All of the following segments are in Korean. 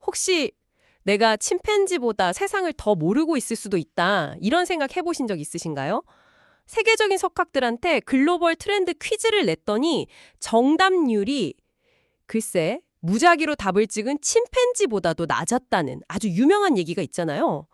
혹시 내가 침팬지보다 세상을 더 모르고 있을 수도 있다. 이런 생각 해보신 적 있으신가요? 세계적인 석학들한테 글로벌 트렌드 퀴즈를 냈더니 정답률이 글쎄 무작위로 답을 찍은 침팬지보다도 낮았다는 아주 유명한 얘기가 있잖아요.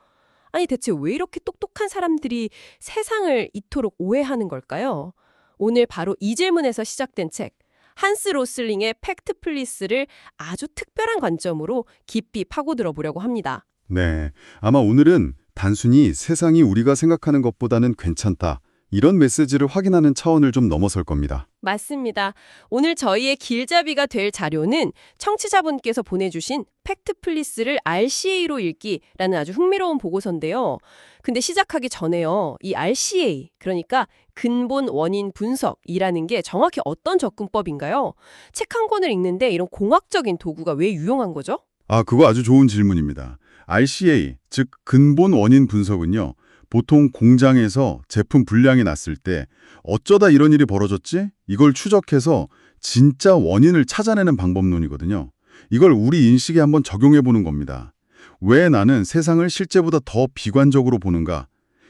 아니 대체 왜 이렇게 똑똑한 사람들이 세상을 이토록 오해하는 걸까요? 오늘 바로 이 질문에서 시작된 책 한스 로슬링의 팩트 플리스를 아주 특별한 관점으로 깊이 파고들어 보려고 합니다. 네, 아마 오늘은 단순히 세상이 우리가 생각하는 것보다는 괜찮다, 이런 메시지를 확인하는 차원을 좀 넘어설 겁니다. 맞습니다. 오늘 저희의 길잡이가 될 자료는 청취자분께서 보내주신 팩트 플리스를 RCA로 읽기라는 아주 흥미로운 보고서인데요. 근데 시작하기 전에요. 이 RCA, 그러니까 근본 원인 분석이라는 게 정확히 어떤 접근법인가요? 책 한 권을 읽는데 이런 공학적인 도구가 왜 유용한 거죠? 그거 아주 좋은 질문입니다. RCA, 즉 근본 원인 분석은요, 보통 공장에서 제품 불량이 났을 때 어쩌다 이런 일이 벌어졌지? 이걸 추적해서 진짜 원인을 찾아내는 방법론이거든요. 이걸 우리 인식에 한번 적용해보는 겁니다. 왜 나는 세상을 실제보다 더 비관적으로 보는가?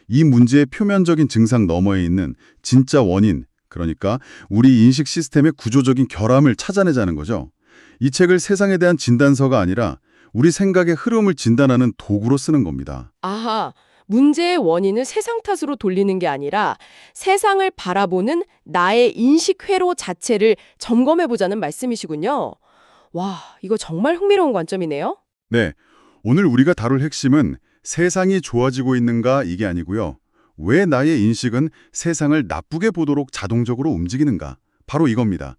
이 문제의 표면적인 증상 너머에 있는 진짜 원인, 그러니까 우리 인식 시스템의 구조적인 결함을 찾아내자는 거죠. 이 책을 세상에 대한 진단서가 아니라 우리 생각의 흐름을 진단하는 도구로 쓰는 겁니다. 아하, 문제의 원인을 세상 탓으로 돌리는 게 아니라 세상을 바라보는 나의 인식 회로 자체를 점검해보자는 말씀이시군요. 와, 이거 정말 흥미로운 관점이네요. 네, 오늘 우리가 다룰 핵심은 세상이 좋아지고 있는가 이게 아니고요. 왜 나의 인식은 세상을 나쁘게 보도록 자동적으로 움직이는가? 바로 이겁니다.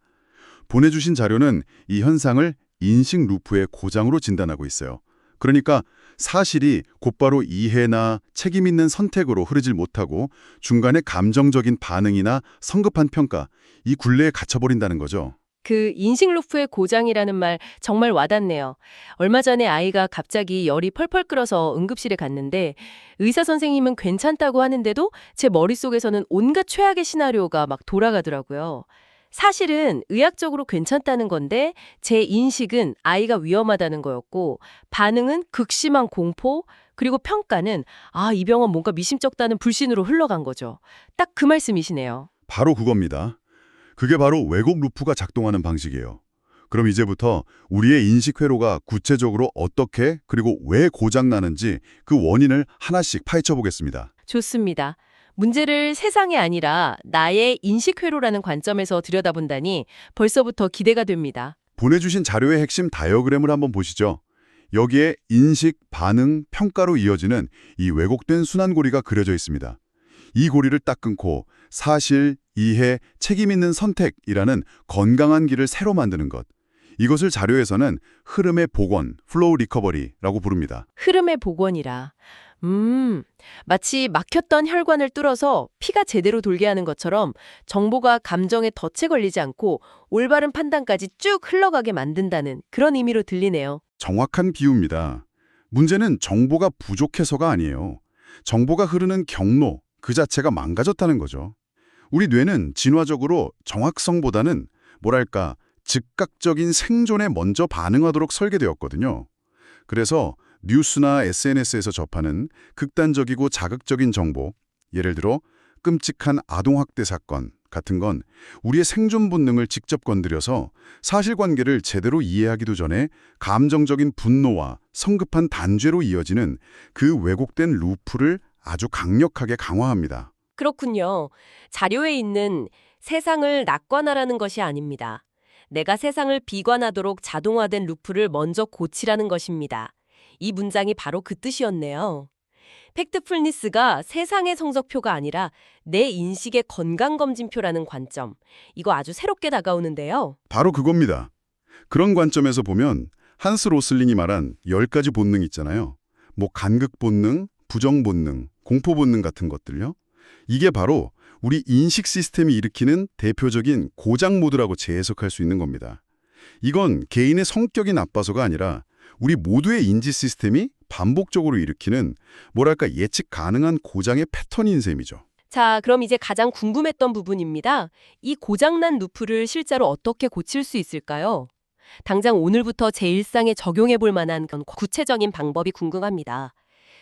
보내주신 자료는 이 현상을 인식 루프의 고장으로 진단하고 있어요. 그러니까 사실이 곧바로 이해나 책임 있는 선택으로 흐르질 못하고 중간에 감정적인 반응이나 성급한 평가, 이 굴레에 갇혀버린다는 거죠. 그 인식 루프의 고장이라는 말 정말 와닿네요. 얼마 전에 아이가 갑자기 열이 펄펄 끓어서 응급실에 갔는데 의사 선생님은 괜찮다고 하는데도 제 머릿속에서는 온갖 최악의 시나리오가 막 돌아가더라고요. 사실은 의학적으로 괜찮다는 건데 제 인식은 아이가 위험하다는 거였고 반응은 극심한 공포, 그리고 평가는 이 병원 뭔가 미심쩍다는 불신으로 흘러간 거죠. 딱 그 말씀이시네요. 바로 그겁니다. 그게 바로 왜곡 루프가 작동하는 방식이에요. 그럼 이제부터 우리의 인식 회로가 구체적으로 어떻게 그리고 왜 고장나는지 그 원인을 하나씩 파헤쳐 보겠습니다. 좋습니다. 문제를 세상이 아니라 나의 인식 회로라는 관점에서 들여다본다니 벌써부터 기대가 됩니다. 보내주신 자료의 핵심 다이어그램을 한번 보시죠. 여기에 인식, 반응, 평가로 이어지는 이 왜곡된 순환고리가 그려져 있습니다. 이 고리를 딱 끊고 사실, 이해, 책임 있는 선택이라는 건강한 길을 새로 만드는 것. 이것을 자료에서는 흐름의 복원, 플로우 리커버리라고 부릅니다. 흐름의 복원이라. 마치 막혔던 혈관을 뚫어서 피가 제대로 돌게 하는 것처럼 정보가 감정에 덫에 걸리지 않고 올바른 판단까지 쭉 흘러가게 만든다는 그런 의미로 들리네요. 정확한 비유입니다. 문제는 정보가 부족해서가 아니에요. 정보가 흐르는 경로 그 자체가 망가졌다는 거죠. 우리 뇌는 진화적으로 정확성보다는 뭐랄까 즉각적인 생존에 먼저 반응하도록 설계되었거든요. 그래서 뉴스나 SNS에서 접하는 극단적이고 자극적인 정보, 예를 들어 끔찍한 아동학대 사건 같은 건 우리의 생존 본능을 직접 건드려서 사실관계를 제대로 이해하기도 전에 감정적인 분노와 성급한 단죄로 이어지는 그 왜곡된 루프를 아주 강력하게 강화합니다. 그렇군요. 자료에 있는 세상을 낙관하라는 것이 아닙니다. 내가 세상을 비관하도록 자동화된 루프를 먼저 고치라는 것입니다. 이 문장이 바로 그 뜻이었네요. 팩트풀니스가 세상의 성적표가 아니라 내 인식의 건강검진표라는 관점. 이거 아주 새롭게 다가오는데요. 바로 그겁니다. 그런 관점에서 보면 한스 로슬링이 말한 10가지 본능 있잖아요. 뭐 간극 본능, 부정 본능, 공포 본능 같은 것들요. 이게 바로 우리 인식 시스템이 일으키는 대표적인 고장 모드라고 재해석할 수 있는 겁니다. 이건 개인의 성격이 나빠서가 아니라 우리 모두의 인지 시스템이 반복적으로 일으키는 뭐랄까 예측 가능한 고장의 패턴인 셈이죠. 자, 그럼 이제 가장 궁금했던 부분입니다. 이 고장난 루프를 실제로 어떻게 고칠 수 있을까요? 당장 오늘부터 제 일상에 적용해 볼 만한 그런 구체적인 방법이 궁금합니다.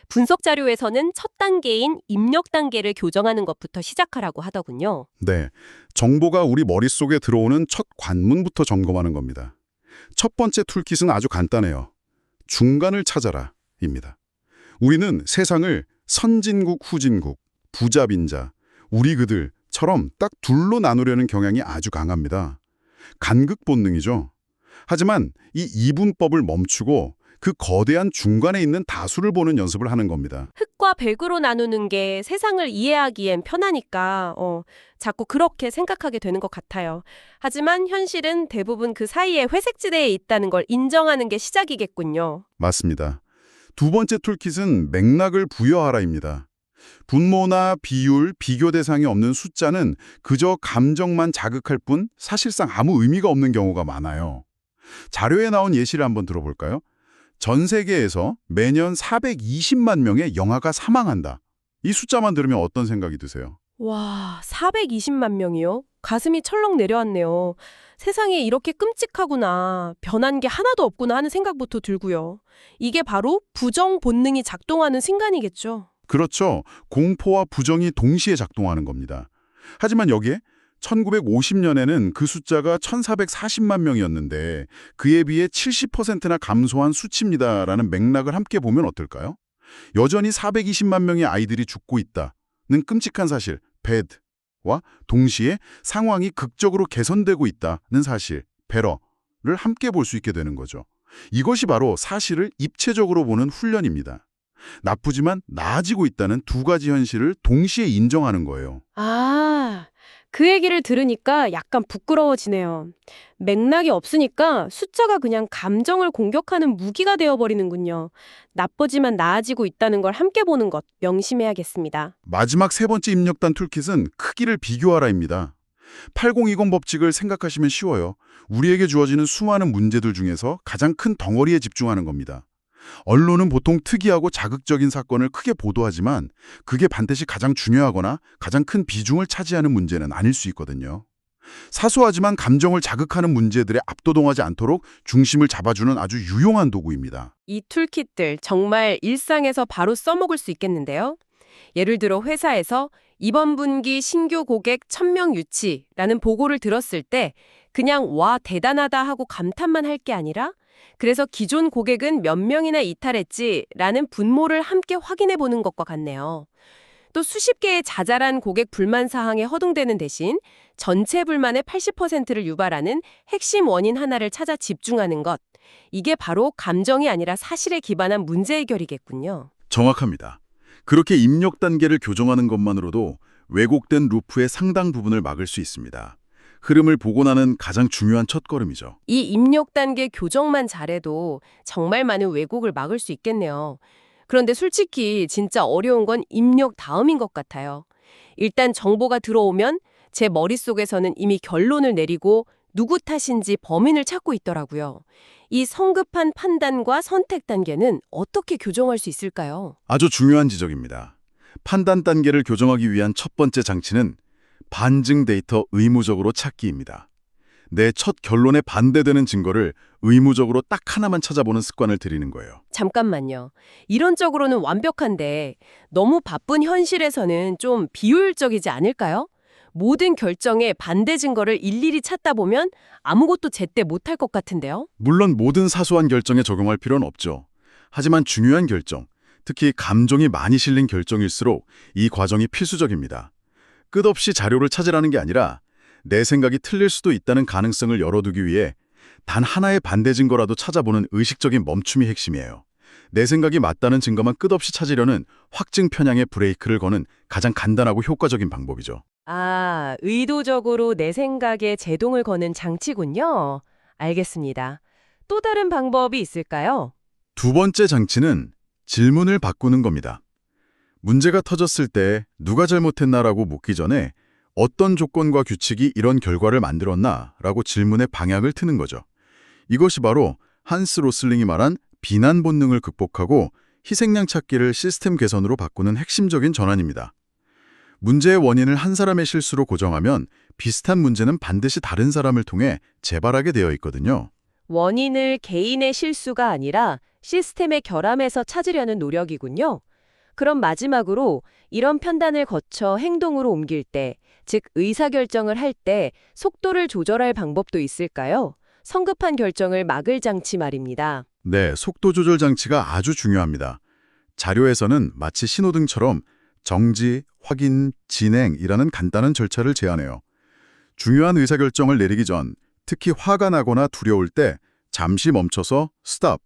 분석 자료에서는 첫 단계인 입력 단계를 교정하는 것부터 시작하라고 하더군요. 네, 정보가 우리 머릿속에 들어오는 첫 관문부터 점검하는 겁니다. 첫 번째 툴킷은 아주 간단해요. 중간을 찾아라 입니다. 우리는 세상을 선진국, 후진국, 부자, 빈자, 우리 그들처럼 딱 둘로 나누려는 경향이 아주 강합니다. 간극 본능이죠. 하지만 이 이분법을 멈추고 그 거대한 중간에 있는 다수를 보는 연습을 하는 겁니다. 흑과 백으로 나누는 게 세상을 이해하기엔 편하니까 자꾸 그렇게 생각하게 되는 것 같아요. 하지만 현실은 대부분 그 사이에 회색지대에 있다는 걸 인정하는 게 시작이겠군요. 맞습니다. 두 번째 툴킷은 맥락을 부여하라입니다. 분모나 비율, 비교 대상이 없는 숫자는 그저 감정만 자극할 뿐 사실상 아무 의미가 없는 경우가 많아요. 자료에 나온 예시를 한번 들어볼까요? 전 세계에서 매년 420만 명의 영아가 사망한다. 이 숫자만 들으면 어떤 생각이 드세요? 와, 420만 명이요? 가슴이 철렁 내려왔네요. 세상에 이렇게 끔찍하구나, 변한 게 하나도 없구나 하는 생각부터 들고요. 이게 바로 부정 본능이 작동하는 순간이겠죠. 그렇죠. 공포와 부정이 동시에 작동하는 겁니다. 하지만 여기에 1950년에는 그 숫자가 1440만 명이었는데 그에 비해 70%나 감소한 수치입니다라는 맥락을 함께 보면 어떨까요? 여전히 420만 명의 아이들이 죽고 있다는 끔찍한 사실, bad와 동시에 상황이 극적으로 개선되고 있다는 사실, better를 함께 볼 수 있게 되는 거죠. 이것이 바로 사실을 입체적으로 보는 훈련입니다. 나쁘지만 나아지고 있다는 두 가지 현실을 동시에 인정하는 거예요. 아, 그 얘기를 들으니까 약간 부끄러워지네요. 맥락이 없으니까 숫자가 그냥 감정을 공격하는 무기가 되어버리는군요. 나쁘지만 나아지고 있다는 걸 함께 보는 것 명심해야겠습니다. 마지막 세 번째 입력단 툴킷은 크기를 비교하라입니다. 8020 법칙을 생각하시면 쉬워요. 우리에게 주어지는 수많은 문제들 중에서 가장 큰 덩어리에 집중하는 겁니다. 언론은 보통 특이하고 자극적인 사건을 크게 보도하지만 그게 반드시 가장 중요하거나 가장 큰 비중을 차지하는 문제는 아닐 수 있거든요. 사소하지만 감정을 자극하는 문제들에 압도당하지 않도록 중심을 잡아주는 아주 유용한 도구입니다. 이 툴킷들 정말 일상에서 바로 써먹을 수 있겠는데요. 예를 들어 회사에서 이번 분기 신규 고객 1000명 유치라는 보고를 들었을 때 그냥 와 대단하다 하고 감탄만 할 게 아니라 그래서 기존 고객은 몇 명이나 이탈했지라는 분모를 함께 확인해 보는 것과 같네요. 또 수십 개의 자잘한 고객 불만 사항에 허둥대는 대신 전체 불만의 80%를 유발하는 핵심 원인 하나를 찾아 집중하는 것. 이게 바로 감정이 아니라 사실에 기반한 문제 해결이겠군요. 정확합니다. 그렇게 입력 단계를 교정하는 것만으로도 왜곡된 루프의 상당 부분을 막을 수 있습니다. 흐름을 복원하는 가장 중요한 첫걸음이죠. 이 입력 단계 교정만 잘해도 정말 많은 왜곡을 막을 수 있겠네요. 그런데 솔직히 진짜 어려운 건 입력 다음인 것 같아요. 일단 정보가 들어오면 제 머릿속에서는 이미 결론을 내리고 누구 탓인지 범인을 찾고 있더라고요. 이 성급한 판단과 선택 단계는 어떻게 교정할 수 있을까요? 아주 중요한 지적입니다. 판단 단계를 교정하기 위한 첫 번째 장치는 반증 데이터 의무적으로 찾기입니다. 내 첫 결론에 반대되는 증거를 의무적으로 딱 하나만 찾아보는 습관을 들이는 거예요. 잠깐만요. 이론적으로는 완벽한데 너무 바쁜 현실에서는 좀 비효율적이지 않을까요? 모든 결정에 반대 증거를 일일이 찾다 보면 아무것도 제때 못할 것 같은데요? 물론 모든 사소한 결정에 적용할 필요는 없죠. 하지만 중요한 결정, 특히 감정이 많이 실린 결정일수록 이 과정이 필수적입니다. 끝없이 자료를 찾으라는 게 아니라 내 생각이 틀릴 수도 있다는 가능성을 열어두기 위해 단 하나의 반대 증거라도 찾아보는 의식적인 멈춤이 핵심이에요. 내 생각이 맞다는 증거만 끝없이 찾으려는 확증 편향의 브레이크를 거는 가장 간단하고 효과적인 방법이죠. 아, 의도적으로 내 생각에 제동을 거는 장치군요. 알겠습니다. 또 다른 방법이 있을까요? 두 번째 장치는 질문을 바꾸는 겁니다. 문제가 터졌을 때 누가 잘못했나라고 묻기 전에 어떤 조건과 규칙이 이런 결과를 만들었나라고 질문의 방향을 트는 거죠. 이것이 바로 한스 로슬링이 말한 비난 본능을 극복하고 희생양 찾기를 시스템 개선으로 바꾸는 핵심적인 전환입니다. 문제의 원인을 한 사람의 실수로 고정하면 비슷한 문제는 반드시 다른 사람을 통해 재발하게 되어 있거든요. 원인을 개인의 실수가 아니라 시스템의 결함에서 찾으려는 노력이군요. 그럼 마지막으로 이런 편단을 거쳐 행동으로 옮길 때, 즉 의사결정을 할 때 속도를 조절할 방법도 있을까요? 성급한 결정을 막을 장치 말입니다. 네, 속도 조절 장치가 아주 중요합니다. 자료에서는 마치 신호등처럼 정지, 확인, 진행이라는 간단한 절차를 제안해요. 중요한 의사결정을 내리기 전, 특히 화가 나거나 두려울 때 잠시 멈춰서 스톱,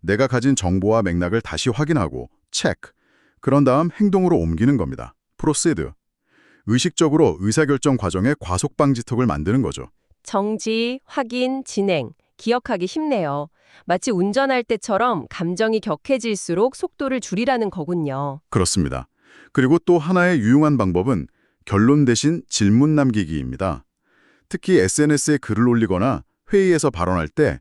내가 가진 정보와 맥락을 다시 확인하고 체크, 그런 다음 행동으로 옮기는 겁니다. 프로시드. 의식적으로 의사결정 과정에 과속 방지턱을 만드는 거죠. 정지, 확인, 진행. 기억하기 쉽네요. 마치 운전할 때처럼 감정이 격해질수록 속도를 줄이라는 거군요. 그렇습니다. 그리고 또 하나의 유용한 방법은 결론 대신 질문 남기기입니다. 특히 SNS에 글을 올리거나 회의에서 발언할 때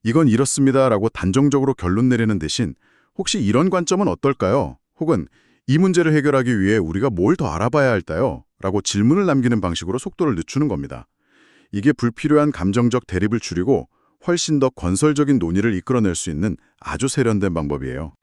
이건 이렇습니다라고 단정적으로 결론 내리는 대신 혹시 이런 관점은 어떨까요? 혹은 이 문제를 해결하기 위해 우리가 뭘 더 알아봐야 할까요? 라고 질문을 남기는 방식으로 속도를 늦추는 겁니다. 이게 불필요한 감정적 대립을 줄이고 훨씬 더 건설적인 논의를 이끌어낼 수 있는 아주 세련된 방법이에요.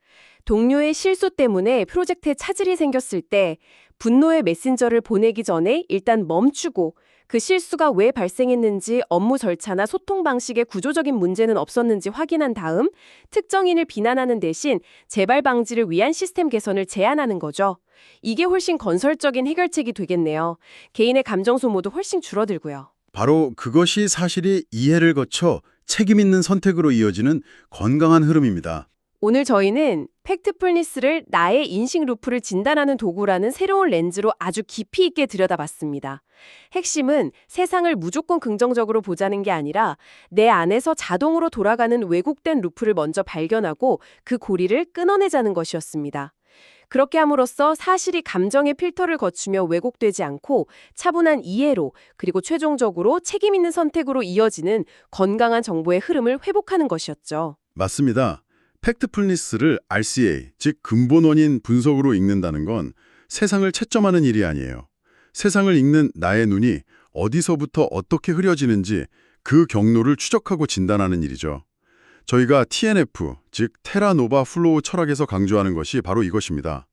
동료의 실수 때문에 프로젝트에 차질이 생겼을 때 분노의 메신저를 보내기 전에 일단 멈추고 그 실수가 왜 발생했는지 업무 절차나 소통 방식에 구조적인 문제는 없었는지 확인한 다음 특정인을 비난하는 대신 재발 방지를 위한 시스템 개선을 제안하는 거죠. 이게 훨씬 건설적인 해결책이 되겠네요. 개인의 감정 소모도 훨씬 줄어들고요. 바로 그것이 사실이 이해를 거쳐 책임 있는 선택으로 이어지는 건강한 흐름입니다. 오늘 저희는 팩트풀니스를 나의 인식 루프를 진단하는 도구라는 새로운 렌즈로 아주 깊이 있게 들여다봤습니다. 핵심은 세상을 무조건 긍정적으로 보자는 게 아니라 내 안에서 자동으로 돌아가는 왜곡된 루프를 먼저 발견하고 그 고리를 끊어내자는 것이었습니다. 그렇게 함으로써 사실이 감정의 필터를 거치며 왜곡되지 않고 차분한 이해로 그리고 최종적으로 책임 있는 선택으로 이어지는 건강한 정보의 흐름을 회복하는 것이었죠. 맞습니다. 팩트풀니스를 RCA, 즉 근본 원인 분석으로 읽는다는 건 세상을 채점하는 일이 아니에요. 세상을 읽는 나의 눈이 어디서부터 어떻게 흐려지는지 그 경로를 추적하고 진단하는 일이죠. 저희가 TNF, 즉 테라노바 플로우 철학에서 강조하는 것이 바로 이것입니다.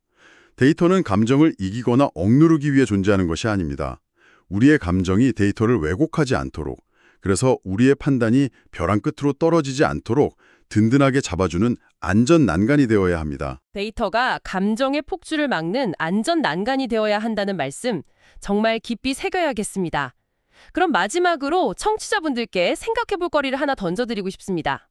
데이터는 감정을 이기거나 억누르기 위해 존재하는 것이 아닙니다. 우리의 감정이 데이터를 왜곡하지 않도록, 그래서 우리의 판단이 벼랑 끝으로 떨어지지 않도록 든든하게 잡아주는 안전 난간이 되어야 합니다. 데이터가 감정의 폭주를 막는 안전 난간이 되어야 한다는 말씀 정말 깊이 새겨야겠습니다. 그럼 마지막으로 청취자분들께 생각해볼 거리를 하나 던져드리고 싶습니다.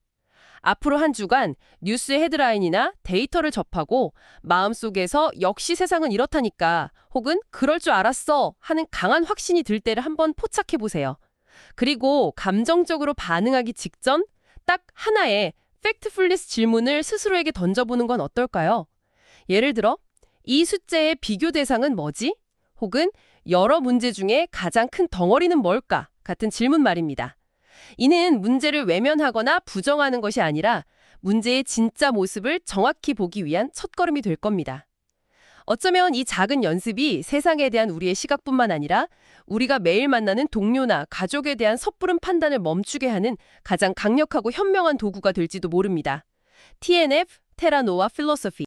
앞으로 한 주간 뉴스의 헤드라인이나 데이터를 접하고 마음속에서 역시 세상은 이렇다니까 혹은 그럴 줄 알았어 하는 강한 확신이 들 때를 한번 포착해보세요. 그리고 감정적으로 반응하기 직전 딱 하나의 팩트풀리스 질문을 스스로에게 던져보는 건 어떨까요? 예를 들어, 이 숫자의 비교 대상은 뭐지? 혹은 여러 문제 중에 가장 큰 덩어리는 뭘까? 같은 질문 말입니다. 이는 문제를 외면하거나 부정하는 것이 아니라 문제의 진짜 모습을 정확히 보기 위한 첫걸음이 될 겁니다. 어쩌면 이 작은 연습이 세상에 대한 우리의 시각뿐만 아니라 우리가 매일 만나는 동료나 가족에 대한 섣부른 판단을 멈추게 하는 가장 강력하고 현명한 도구가 될지도 모릅니다. TNF, 테라노와 필로소피